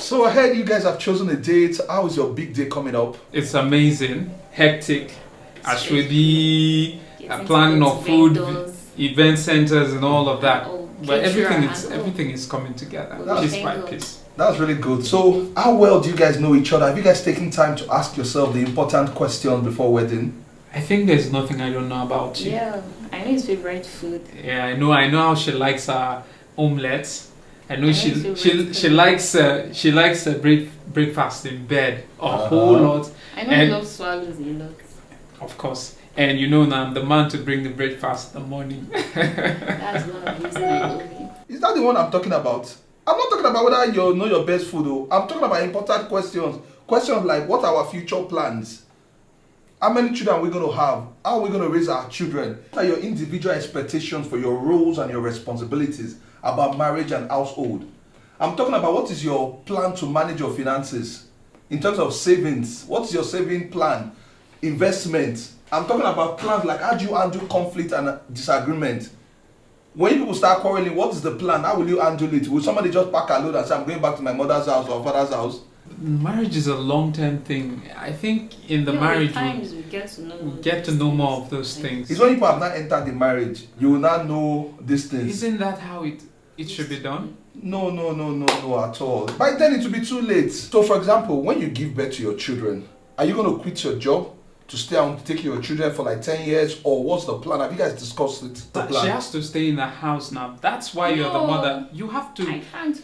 So I heard you guys have chosen a date. How is your big day coming up? It's amazing, hectic. 𝐴𝐕 planning of food, event centers, and all of that. But everything is coming together, piece by piece. That's really good. So how well do you guys know each other? Have you guys taken time to ask yourself the important questions before wedding? I think there's nothing I don't know about you. Yeah, I know his favorite food. Yeah, I know how she likes her omelets. I know she likes breakfast in bed a whole lot. I know he loves swallows a lot. Of course. And you know now I'm the man to bring the breakfast in the morning. That's one of the reasons I love him. Is that the one I'm talking about? I'm not talking about whether you know your best food though. I'm talking about important questions. Questions like, what are our future plans? How many children are we going to have? How are we going to raise our children? What are your individual expectations for your roles and your responsibilities about marriage and household? I'm talking about what is your plan to manage your finances in terms of savings. What's your saving plan? Investment. I'm talking about plans like how do you handle conflict and disagreement? When people start quarreling, what is the plan? How will you handle it? Will somebody just pack a load and say, I'm going back to my mother's house or father's house? Marriage is a long-term thing. I think in the marriage we get to know more of those things. It's when people have not entered the marriage, you will not know these things. Isn't that how it should be done? No, at all. By then it will be too late. So for example, when you give birth to your children, are you going to quit your job to stay on to take your children for like 10 years, or what's the plan? Have you guys discussed it? She has to stay in the house now. That's why you're the mother. You have to. I can't.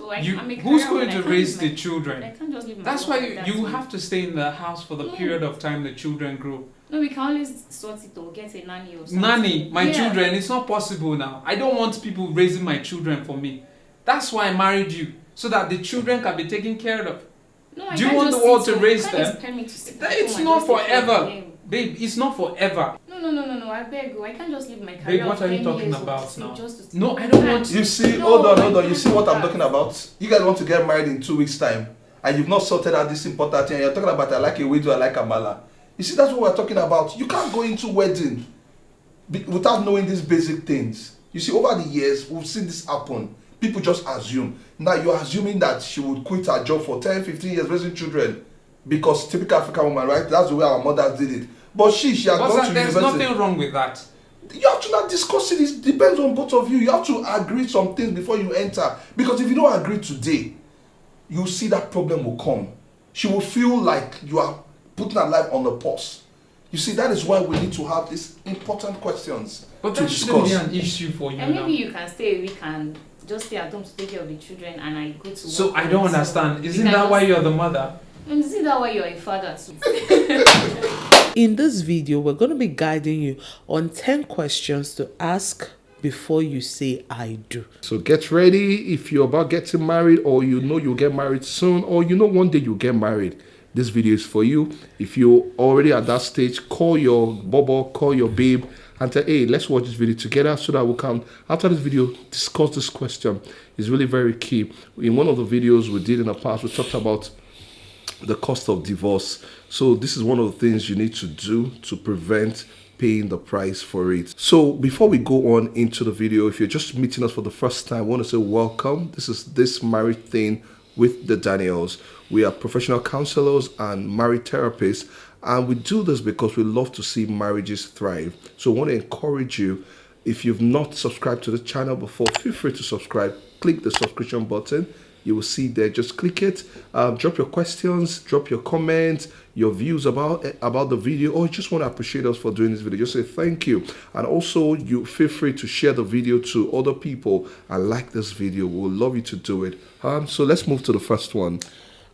Who's going to raise the children? I can't just leave my That's why you have to stay in the house for the period of time the children grow. No, we can always sort it or get a nanny or something. Nanny, my children, it's not possible now. I don't want people raising my children for me. That's why I married you, so that the children can be taken care of. No, do you want the world to raise them? It's not forever. Babe, it's not forever. No, I beg you. I can't just leave my career. Babe, what are you talking about now? No, I don't want. You see, hold on. You see what I'm talking about? You guys want to get married in 2 weeks' time, and you've not sorted out this important thing. And you're talking about I like 𝐴𝐕, I like 𝐴𝐵𝐿𝐴. You see, that's what we're talking about. You can't go into wedding without knowing these basic things. You see, over the years, we've seen this happen. People just assume. Now you're assuming that she would quit her job for 10, 15 years raising children. Because typical African woman, right? That's the way our mothers did it. But she has gone to university. There's nothing wrong with that. You have to not discuss it. It depends on both of you. You have to agree some things before you enter. Because if you don't agree today, you see that problem will come. She will feel like you are putting her life on the pause. You see, that is why we need to have these important questions but to that discuss. Shouldn't be an issue for you. And maybe you can stay a week and just stay at home to take care of the children, and I go to work. So I don't understand. Isn't that why you're the mother? And isn't that why you're a father too? In this video, we're going to be guiding you on 10 questions to ask before you say I do. So get ready if you're about getting married, or you know you'll get married soon, or you know one day you'll get married. This video is for you. If you're already at that stage, call your bobo, call your babe, and say, hey, let's watch this video together so that we can, after this video, discuss this question. It's really very key. In one of the videos we did in the past, we talked about the cost of divorce. So this is one of the things you need to do to prevent paying the price for it. So before we go on into the video, if you're just meeting us for the first time, I want to say welcome. This is This Marriage Thing with the Daniels. We are professional counselors and marriage therapists, and we do this because we love to see marriages thrive. So I want to encourage you, if you've not subscribed to the channel before, feel free to subscribe. Click the subscription button. You will see there, just click it, drop your questions, drop your comments, your views about the video, or you just want to appreciate us for doing this video. Just say thank you. And also you feel free to share the video to other people and like this video. We would love you to do it. So let's move to the first one.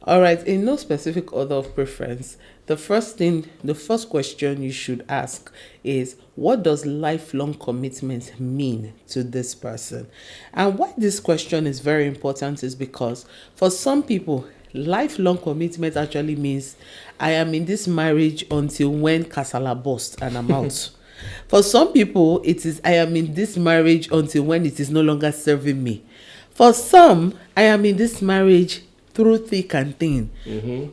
All right, in no specific order of preference, the first question you should ask is, what does lifelong commitment mean to this person? And why this question is very important is because for some people, lifelong commitment actually means I am in this marriage until when Kasala bursts and I'm out. For some people, it is I am in this marriage until when it is no longer serving me. For some, I am in this marriage through thick and thin.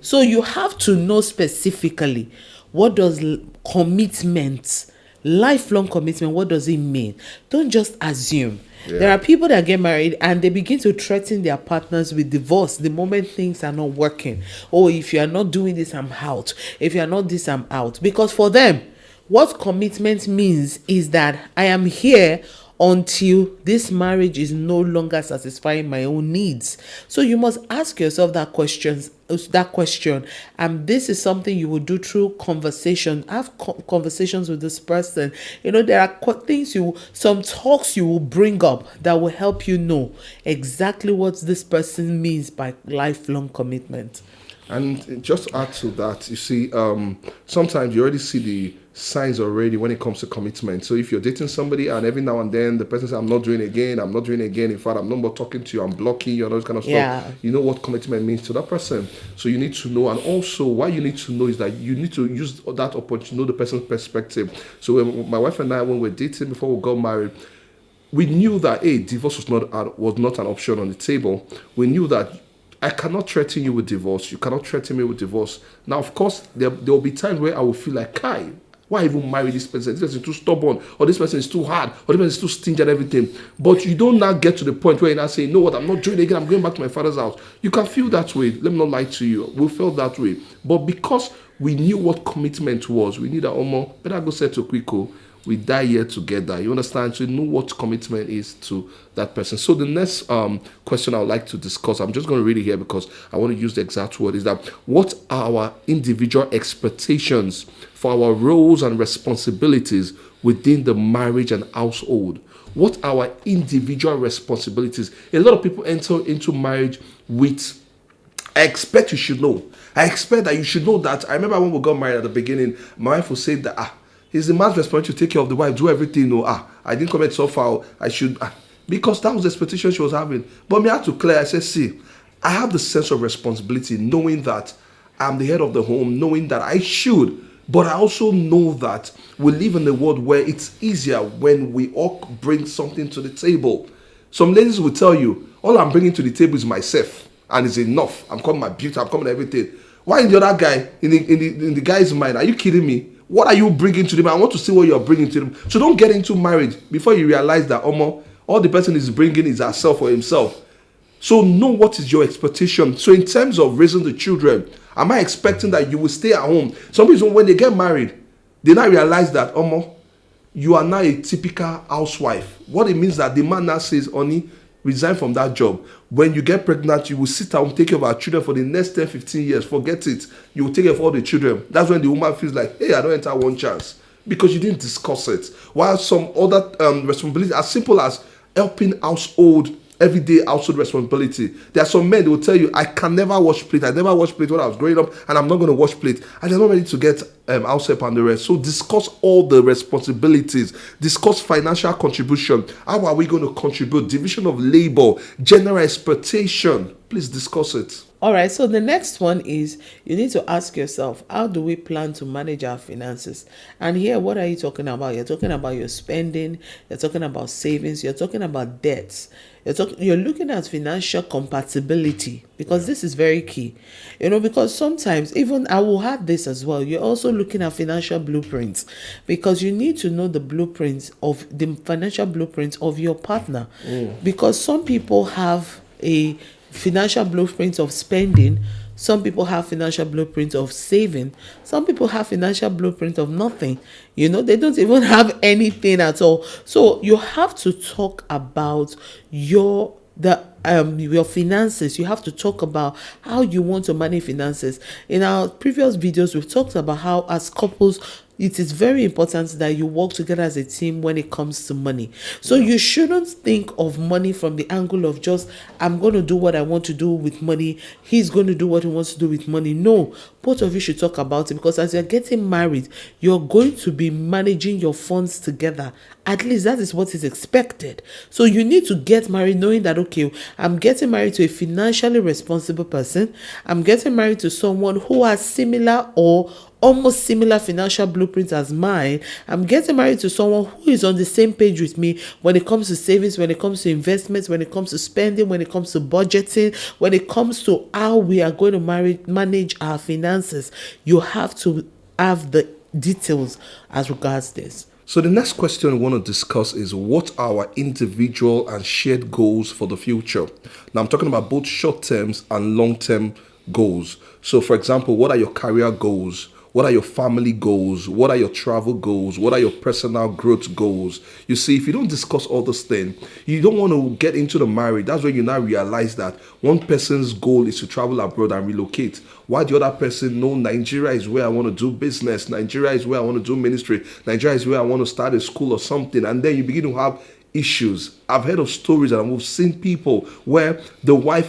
So you have to know specifically, what does commitment, lifelong commitment, what does it mean? Don't just assume. There are people that get married and they begin to threaten their partners with divorce the moment things are not working. Oh, if you are not doing this, I'm out. If you are not this, I'm out. Because for them, what commitment means is that I am here until this marriage is no longer satisfying my own needs. So you must ask yourself that question, and this is something you will do through conversation. Have conversations with this person. There are some talks you will bring up that will help you know exactly what this person means by lifelong commitment. And just to add to that, you see, sometimes you already see the signs already when it comes to commitment. So if you're dating somebody and every now and then the person says, I'm not doing it again, in fact, I'm no more talking to you, I'm blocking you, and all this kind of stuff, you know what commitment means to that person. So you need to know. And also, why you need to know is that you need to use that opportunity to know the person's perspective. So when my wife and I, when we were dating before we got married, we knew that divorce was not an option on the table. We knew that I cannot threaten you with divorce. You cannot threaten me with divorce. Now, of course, there will be times where I will feel like, Kai, why even marry this person? This person is too stubborn, or this person is too hard, or this person is too stingy and everything. But you don't now get to the point where you now say, you know what, I'm not doing it again, I'm going back to my father's house. You can feel that way. Let me not lie to you. We felt that way. But because we knew what commitment was, we knew that, better go settle quick. We die here together. You understand? So you know what commitment is to that person. So the next question I would like to discuss, I'm just going to read it here because I want to use the exact word, is that what are our individual expectations for our roles and responsibilities within the marriage and household? What are our individual responsibilities? A lot of people enter into marriage with, I expect you should know. I expect that you should know that. I remember when we got married at the beginning, my wife would say that, it's the man's responsibility to take care of the wife, do everything. I didn't commit so far. I should, because that was the expectation she was having. But me, I had to clear. I said, see, I have the sense of responsibility, knowing that I'm the head of the home, knowing that I should. But I also know that we live in a world where it's easier when we all bring something to the table. Some ladies will tell you, all I'm bringing to the table is myself, and it's enough. I'm coming my beauty, I'm coming everything. Why is the other guy in the guy's mind? Are you kidding me? What are you bringing to them? I want to see what you're bringing to them. So don't get into marriage before you realize that all the person is bringing is herself or himself. So know what is your expectation. So in terms of raising the children, am I expecting that you will stay at home? Some people, when they get married, they now realize that you are now a typical housewife. What it means that the man now says, honey, resign from that job. When you get pregnant, you will sit down and take care of our children for the next 10, 15 years. Forget it. You will take care of all the children. That's when the woman feels like, hey, I don't enter one chance. Because you didn't discuss it. While some other responsibilities, as simple as helping everyday household responsibility. There are some men, they will tell you, I can never wash plate. I never washed plate when I was growing up, and I'm not going to wash plate. And they're not ready to get house help and the rest. So discuss all the responsibilities. Discuss financial contribution. How are we going to contribute? Division of labor, general expectation. Please discuss it. All right, so the next one is you need to ask yourself, how do we plan to manage our finances? And here, what are you talking about? You're talking about your spending, you're talking about savings, you're talking about debts. You're looking at financial compatibility, because this is very key. Because sometimes, even I will add this as well, you're also looking at financial blueprints, because you need to know the financial blueprints of your partner. Because some people have a financial blueprint of spending, some people have financial blueprint of saving, some people have financial blueprint of nothing. They don't even have anything at all. So you have to talk about your finances. You have to talk about how you want to manage finances. In our previous videos, we've talked about how as couples, it is very important that you work together as a team when it comes to money. So you shouldn't think of money from the angle of just, I'm going to do what I want to do with money, he's going to do what he wants to do with money. No, both of you should talk about it, because as you're getting married, you're going to be managing your funds together. At least that is what is expected. So you need to get married knowing that, okay, I'm getting married to a financially responsible person. I'm getting married to someone who has similar or almost similar financial blueprints as mine. I'm getting married to someone who is on the same page with me when it comes to savings, when it comes to investments, when it comes to spending, when it comes to budgeting, when it comes to how we are going to manage our finances. You have to have the details as regards this. So the next question we want to discuss is what are our individual and shared goals for the future? Now I'm talking about both short-term and long-term goals. So for example, what are your career goals? What are your family goals? What are your travel goals? What are your personal growth goals? You see, if you don't discuss all those things, you don't want to get into the marriage. That's when you now realize that one person's goal is to travel abroad and relocate, while the other person, no, Nigeria is where I want to do business. Nigeria is where I want to do ministry. Nigeria is where I want to start a school or something. And then you begin to have issues. I've heard of stories and we've seen people where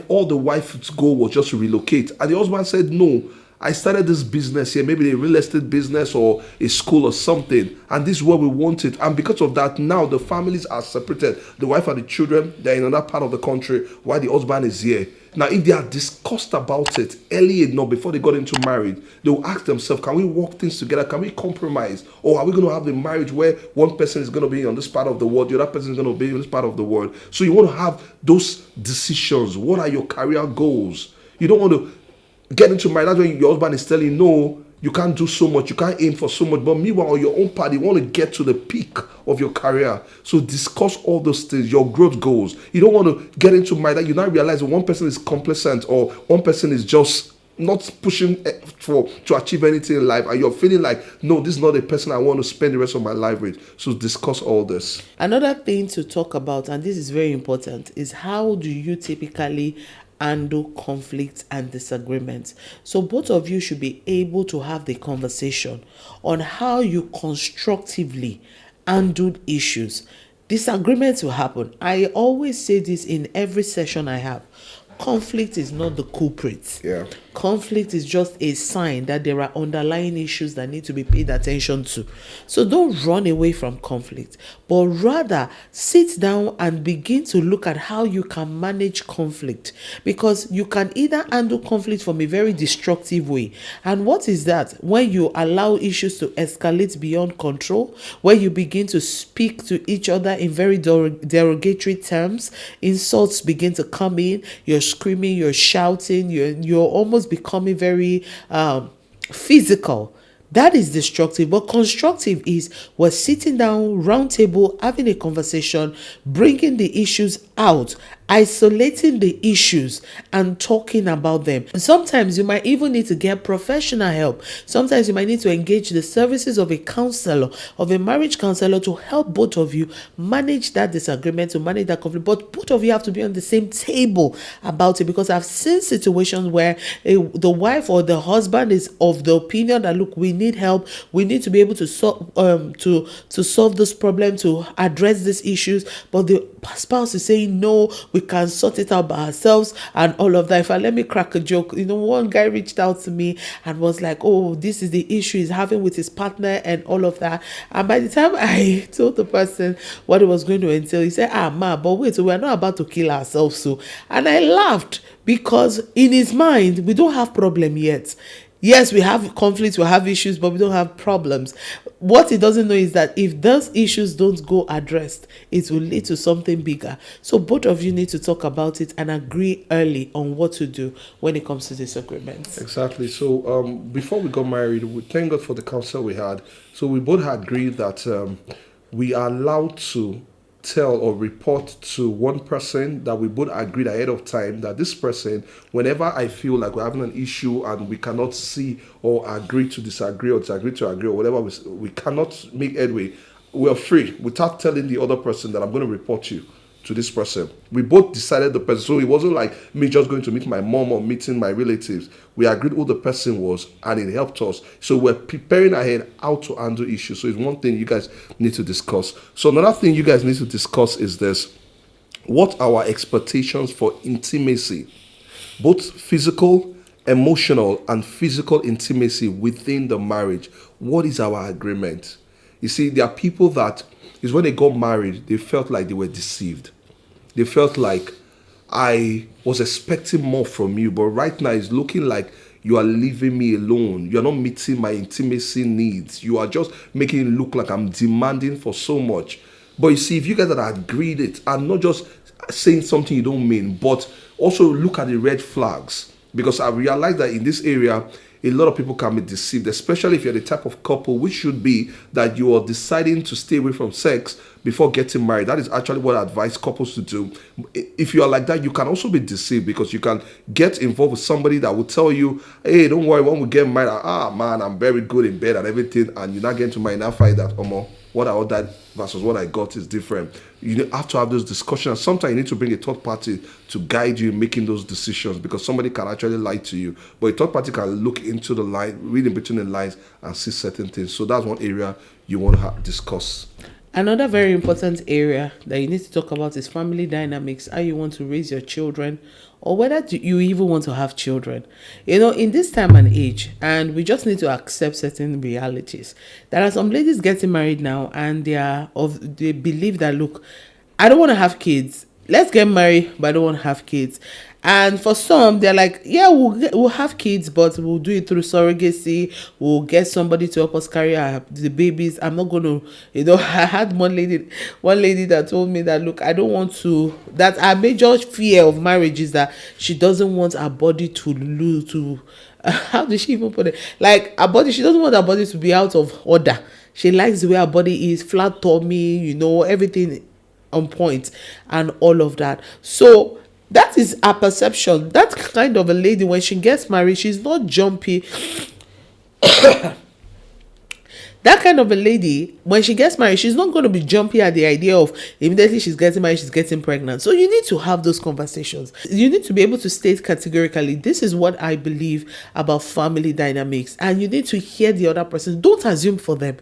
all the wife's goal was just to relocate. And the husband said, no, I started this business here, maybe a real estate business or a school or something, and this is where we want it. And because of that, now the families are separated. The wife and the children, they're in another part of the country while the husband is here. Now, if they are discussed about it early enough before they got into marriage, they will ask themselves, can we work things together? Can we compromise? Or are we going to have the marriage where one person is going to be on this part of the world, the other person is going to be on this part of the world? So you want to have those decisions. What are your career goals? You don't want to get into marriage. That's when your husband is telling you, no, you can't do so much, you can't aim for so much. But meanwhile, on your own part, you want to get to the peak of your career. So discuss all those things, your growth goals. You don't want to get into marriage that you now realize that one person is complacent or one person is just not pushing to achieve anything in life, and you're feeling like, no, this is not a person I want to spend the rest of my life with. So discuss all this. Another thing to talk about, and this is very important, is how do you typically handle conflicts and disagreements. So both of you should be able to have the conversation on how you constructively handle issues. Disagreements will happen. I always say this in every session I have. Conflict is not the culprit. Yeah. Conflict is just a sign that there are underlying issues that need to be paid attention to. So don't run away from conflict, but rather sit down and begin to look at how you can manage conflict, because you can either handle conflict from a very destructive way. And what is that? When you allow issues to escalate beyond control, where you begin to speak to each other in very derogatory terms, insults begin to come in, you're screaming, you're shouting, you're almost becoming very physical. That is destructive. But constructive is we're sitting down, round table, having a conversation, bringing the issues out, isolating the issues and talking about them. Sometimes you might even need to get professional help. Sometimes you might need to engage the services of a counselor, of a marriage counselor, to help both of you manage that disagreement, to manage that conflict. But both of you have to be on the same table about it, because I've seen situations where the wife or the husband is of the opinion that, look, we need help. We need to be able to solve this problem, to address these issues. But the spouse is saying, no, we can sort it out by ourselves and all of that. Let me crack a joke. One guy reached out to me and was like, oh, this is the issue he's having with his partner and all of that. And by the time I told the person what it was going to entail, he said, but wait, so we're not about to kill ourselves. So, and I laughed, because in his mind, we don't have problem yet. Yes, we have conflicts, we have issues, but we don't have problems. What he doesn't know is that if those issues don't go addressed, it will lead to something bigger. So both of you need to talk about it and agree early on what to do when it comes to disagreements. Exactly. So before we got married, we thank God for the counsel we had. So we both had agreed that we are allowed to tell or report to one person that we both agreed ahead of time that this person, whenever I feel like we're having an issue and we cannot see or agree to disagree or disagree to agree or whatever, we cannot make headway, we are free without telling the other person that I'm going to report you to this person. We both decided the person. So it wasn't like me just going to meet my mom or meeting my relatives. We agreed who the person was, and it helped us. So we're preparing ahead how to handle issues. So it's one thing you guys need to discuss. So another thing you guys need to discuss is this: what are our expectations for intimacy, both physical, emotional, and physical intimacy within the marriage? What is our agreement? You see, there are people that is when they got married, they felt like they were deceived. They felt like, I was expecting more from you, but right now it's looking like you are leaving me alone. You're not meeting my intimacy needs. You are just making it look like I'm demanding for so much. But you see, if you guys that agreed it, and not just saying something you don't mean, but also look at the red flags. Because I realized that in this area, a lot of people can be deceived, especially if you're the type of couple which should be that you are deciding to stay away from sex before getting married. That is actually what I advise couples to do. If you are like that, you can also be deceived because you can get involved with somebody that will tell you, hey, don't worry, when we get married, man, I'm very good in bed and everything, and you're not getting to marry, and find that, what I ordered versus what I got is different. You have to have those discussions. Sometimes you need to bring a third party to guide you in making those decisions, because somebody can actually lie to you. But a third party can look into the line, read in between the lines, and see certain things. So that's one area you want to discuss. Another very important area that you need to talk about is family dynamics, how you want to raise your children, or whether you even want to have children. In this time and age, and we just need to accept certain realities. There are some ladies getting married now, and they believe that, look, I don't want to have kids. Let's get married, but I don't want to have kids. And for some, they're like, yeah, we'll have kids, but we'll do it through surrogacy. We'll get somebody to help us carry the babies. I'm not going to, I had one lady that told me that, look, I don't want to, that her major fear of marriage is that she doesn't want her body to lose, how did she even put it? Like, her body, she doesn't want her body to be out of order. She likes the way her body is, flat tummy, everything on point and all of that. So, that is her perception. That kind of a lady, when she gets married, she's not jumpy. That kind of a lady, when she gets married, she's not going to be jumpy at the idea of immediately she's getting married, she's getting pregnant. So you need to have those conversations. You need to be able to state categorically, this is what I believe about family dynamics. And you need to hear the other person. Don't assume for them.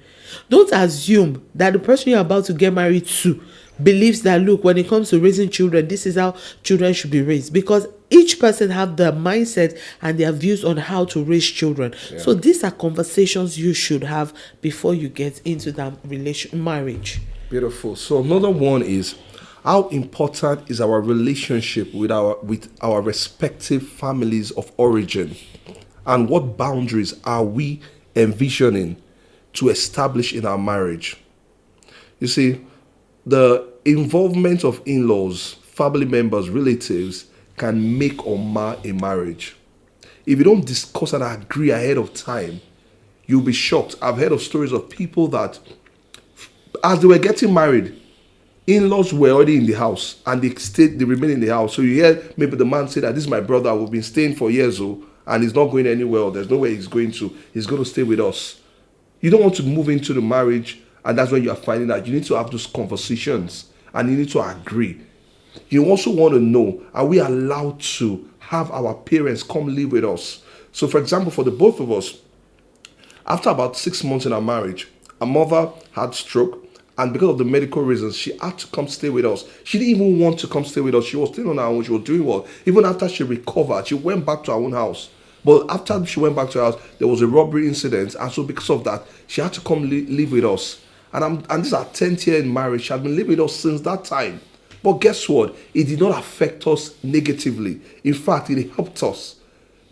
Don't assume that the person you're about to get married to believes that, look, when it comes to raising children, this is how children should be raised, because each person have their mindset and their views on how to raise children. Yeah. So these are conversations you should have before you get into that marriage. Beautiful. So another one is, how important is our relationship with our respective families of origin, and what boundaries are we envisioning to establish in our marriage? You see, the involvement of in-laws, family members, relatives can make or mar a marriage. If you don't discuss and agree ahead of time, you'll be shocked. I've heard of stories of people that, as they were getting married, in-laws were already in the house and they remain in the house. So you hear maybe the man say that, this is my brother, we've been staying for years, and he's not going anywhere. There's nowhere he's going to. He's going to stay with us. You don't want to move into the marriage. And that's when you are finding out you need to have those conversations and you need to agree. You also want to know, are we allowed to have our parents come live with us? So, for example, for the both of us, after about 6 months in our marriage, our mother had stroke, and because of the medical reasons, she had to come stay with us. She didn't even want to come stay with us. She was still on her own. She was doing well. Even after she recovered, she went back to her own house. But after she went back to her house, there was a robbery incident, and so because of that, she had to come live with us. And this is our 10th year in marriage. She had been living with us since that time. But guess what? It did not affect us negatively. In fact, it helped us,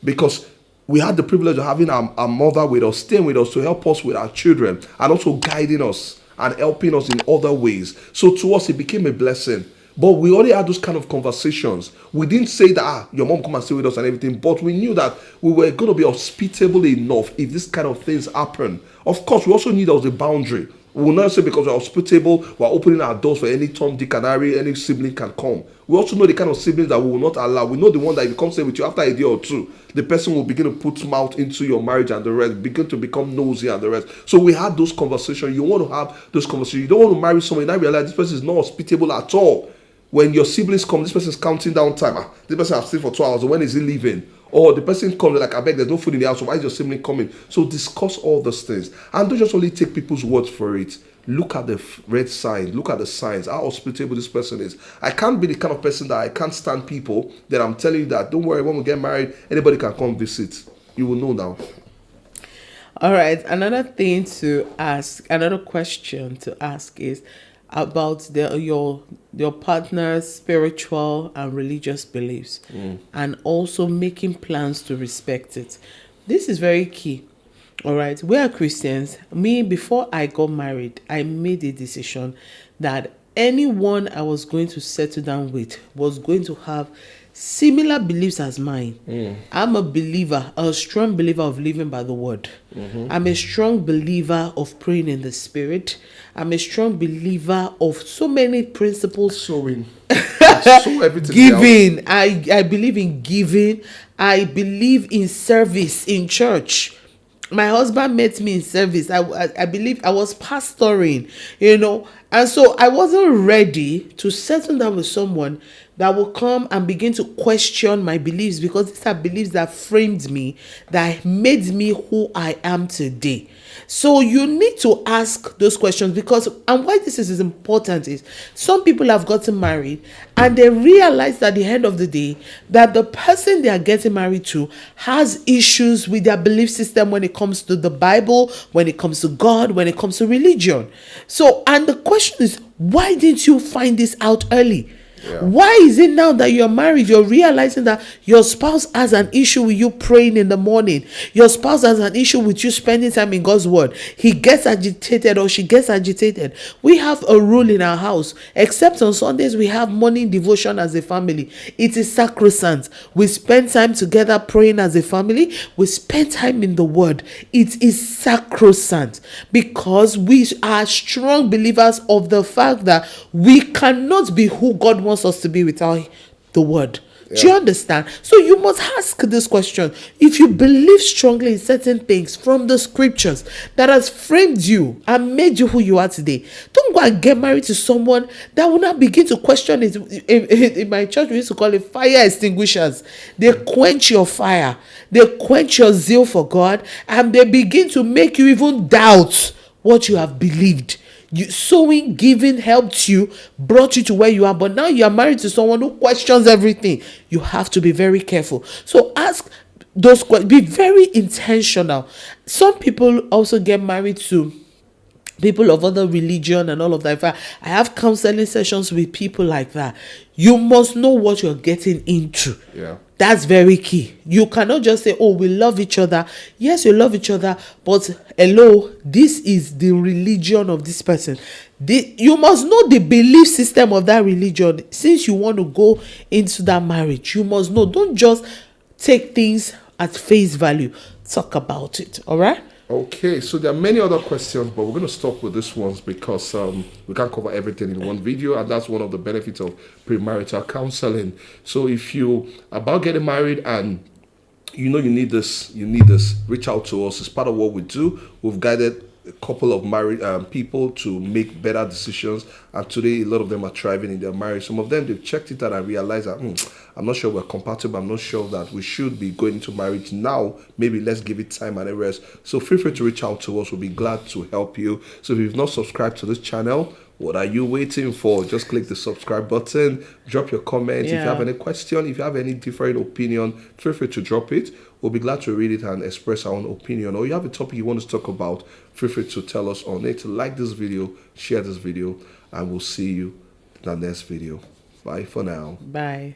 because we had the privilege of having our mother with us, staying with us to help us with our children, and also guiding us and helping us in other ways. So to us, it became a blessing. But we already had those kind of conversations. We didn't say that, your mom come and stay with us and everything, but we knew that we were going to be hospitable enough if this kind of things happen. Of course, we also knew there was a boundary. We will not say because we're hospitable, we're opening our doors for any Tom, Dick, and Harry, any sibling can come. We also know the kind of siblings that we will not allow. We know the one that if you come stay with you after a day or two, the person will begin to put mouth into your marriage and the rest, begin to become nosy and the rest. So we had those conversations. You want to have those conversations. You don't want to marry someone and realize this person is not hospitable at all. When your siblings come, this person is counting down time. This person has stayed for 2 hours. When is he leaving? Or the person comes, like, I beg, there's no food in the house. So why is your sibling coming? So discuss all those things. And don't just only take people's words for it. Look at the red signs. Look at the signs. How hospitable this person is. I can't be the kind of person that I can't stand people that I'm telling you that, don't worry, when we get married, anybody can come visit. You will know now. All right. Another thing to ask, another question to ask is about your partner's spiritual and religious beliefs, and also making plans to respect it. This is very key. All right, we are Christians. Before I got married, I made a decision that anyone I was going to settle down with was going to have similar beliefs as mine. I'm a believer, a strong believer of living by the word. I'm a strong believer of praying in the spirit. I'm a strong believer of so many principles. Sowing. Sow everything Giving. I believe in giving. I believe in service in church. My husband met me in service. I believe I was pastoring, and so I wasn't ready to settle down with someone that will come and begin to question my beliefs, because these are beliefs that framed me, that made me who I am today. So you need to ask those questions, because, and why this is important is, some people have gotten married and they realize at the end of the day that the person they are getting married to has issues with their belief system when it comes to the Bible, when it comes to God, when it comes to religion. So, and the question is, why didn't you find this out early? Yeah. Why is it now that you're married, you're realizing that your spouse has an issue with you praying in the morning? Your spouse has an issue with you spending time in God's word. He gets agitated or she gets agitated. We have a rule in our house, except on Sundays we have morning devotion as a family. It is sacrosanct. We spend time together praying as a family. We spend time in the word. It is sacrosanct, because we are strong believers of the fact that we cannot be who God wants us to be without the word. Yeah. Do you understand? So you must ask this question. If you believe strongly in certain things from the scriptures that has framed you and made you who you are today, don't go and get married to someone that will not begin to question it. In my church, we used to call it fire extinguishers. They quench your fire. They quench your zeal for God, and they begin to make you even doubt what you have believed. Sowing, giving helped you, brought you to where you are, but now you are married to someone who questions everything. You have to be very careful. So ask those questions. Be very intentional. Some people also get married to people of other religion and all of that. I have counseling sessions with people like that. You must know what you're getting into. Yeah. That's very key. You cannot just say, oh, we love each other. Yes, you love each other, but hello, this is the religion of this person. You must know the belief system of that religion. Since you want to go into that marriage, you must know. Don't just take things at face value. Talk about it. All right? Okay, so there are many other questions, but we're going to stop with these ones because we can't cover everything in one video, and that's one of the benefits of premarital counseling. So if you are about getting married and you need this, reach out to us. It's part of what we do. We've guided a couple of married people to make better decisions, and today a lot of them are thriving in their marriage. Some of them, they've checked it out and realized that I'm not sure we're compatible. I'm not sure that we should be going into marriage now. Maybe let's give it time and a rest. So feel free to reach out to us. We'll be glad to help you. So if you've not subscribed to this channel, what are you waiting for? Just click the subscribe button, drop your comment. Yeah. If you have any question, if you have any different opinion, feel free to drop it. We'll be glad to read it and express our own opinion. Or you have a topic you want us to talk about, feel free to tell us on it. Like this video, share this video, and we'll see you in the next video. Bye for now. Bye.